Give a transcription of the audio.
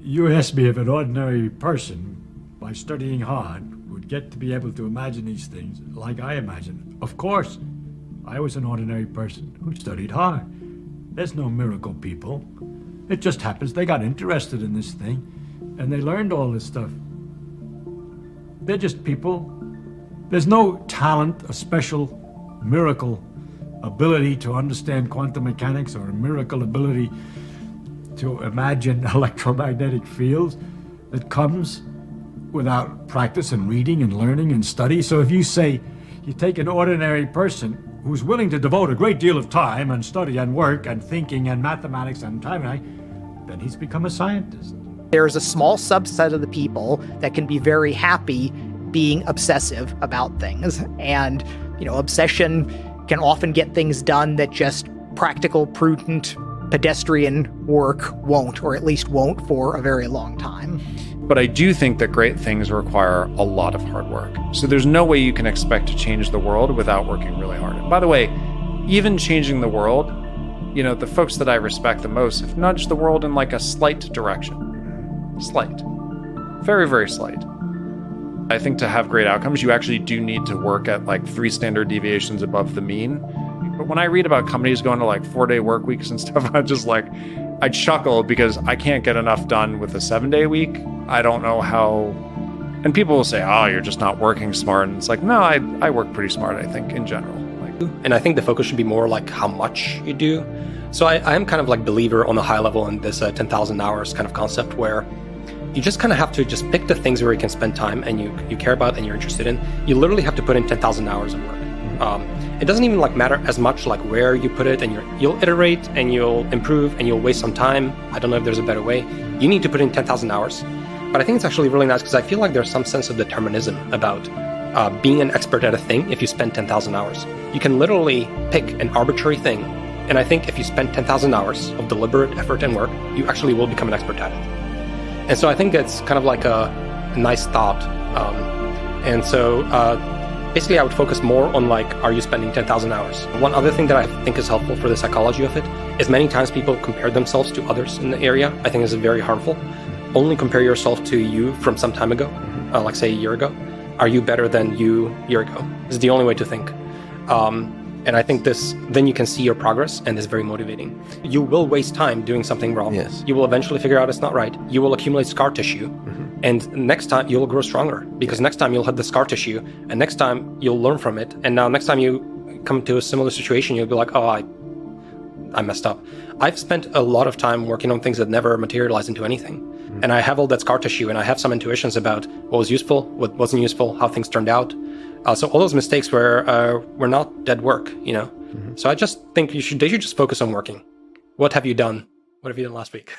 You asked me if an ordinary person, by studying hard, would get to be able to imagine these things like I imagine. Of course, I was an ordinary person who studied hard. There's no miracle people. It just happens they got interested in this thing, and they learned all this stuff. They're just people. There's no talent, a special miracle ability to understand quantum mechanics or a miracle ability to imagine electromagnetic fields that comes without practice and reading and learning and study. So if you say you take an ordinary person who's willing to devote a great deal of time and study and work and thinking and mathematics and time, then he's become a scientist. There's a small subset of the people that can be very happy being obsessive about things. And, obsession can often get things done that just practical, prudent, pedestrian work won't, or at least won't for a very long time. But I do think that great things require a lot of hard work. So there's no way you can expect to change the world without working really hard. And by the way, even changing the world, the folks that I respect the most have nudged the world in like a slight direction. Slight. Very, very slight. I think to have great outcomes, you actually do need to work at like 3 standard deviations above the mean. But when I read about companies going to like 4-day work weeks and stuff, I chuckle because I can't get enough done with a 7-day week. I don't know how, and people will say, oh, you're just not working smart. And it's like, no, I work pretty smart, I think, in general. And I think the focus should be more like how much you do. So I am kind of like believer on a high level in this 10,000 hours kind of concept where you just kind of have to just pick the things where you can spend time and you care about and you're interested in. You literally have to put in 10,000 hours of work. It doesn't even like matter as much like where you put it, and you'll iterate and you'll improve and you'll waste some time. I don't know if there's a better way. You need to put in 10,000 hours. But I think it's actually really nice because I feel like there's some sense of determinism about being an expert at a thing if you spend 10,000 hours. You can literally pick an arbitrary thing. And I think if you spend 10,000 hours of deliberate effort and work, you actually will become an expert at it. And so I think it's kind of like a nice thought. And so basically I would focus more on like, are you spending 10,000 hours? One other thing that I think is helpful for the psychology of it is many times people compare themselves to others in the area. I think this is very harmful. Only compare yourself to you from some time ago, like say a year ago. Are you better than you a year ago? This is the only way to think. And I think then you can see your progress, and it's very motivating. You will waste time doing something wrong. Yes. You will eventually figure out it's not right. You will accumulate scar tissue. And next time you will grow stronger, because next time you'll have the scar tissue, and next time you'll learn from it. And now next time you come to a similar situation, you'll be like, oh, I messed up. I've spent a lot of time working on things that never materialized into anything. And I have all that scar tissue, and I have some intuitions about what was useful, what wasn't useful, how things turned out. So all those mistakes were not dead work, So I just think they should just focus on working. What have you done? What have you done last week?